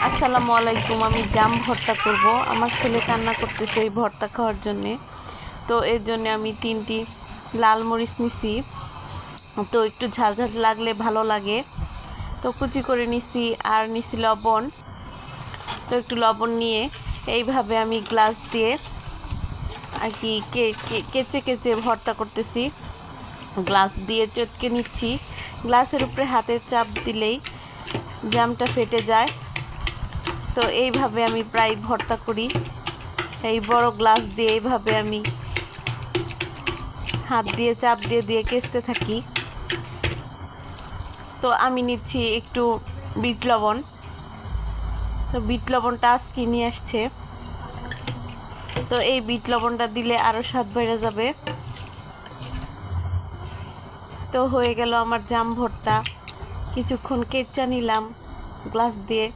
আসসালামু আলাইকুম। আমি জাম ভর্তা করব। আমার ছেলে কান্না করতেছে এই ভর্তা খাওয়ার জন্যে। তো এর জন্য আমি 3টি লাল মরিচ নিছি। তো একটু ঝাল ঝাল লাগলে ভালো লাগে, তো কুচি করে নিছি। আর নিছি লবণ। তো একটু লবণ নিয়ে এইভাবে আমি গ্লাস দিয়ে আর কি কেচে কেচে ভর্তা করতেছি। গ্লাস দিয়ে চটকে নিচ্ছি। গ্লাসের উপরে হাতের চাপ দিলেই জামটা ফেটে যায়। তো এইভাবে আমি প্রায় ভর্তা করি। এই বড় গ্লাস দিয়ে এইভাবে আমি হাত দিয়ে চাপ দিয়ে দিয়ে কেচতে থাকি। তো আমি নিচ্ছি একটু বিট লবণ। তো বিট লবণটা আজকে নিয়ে আসছে। তো এই বিট লবণটা দিলে আরও স্বাদ বেড়ে যাবে। তো হয়ে গেল আমার জাম ভর্তা। কিছুক্ষণ কেচা নিলাম গ্লাস দিয়ে।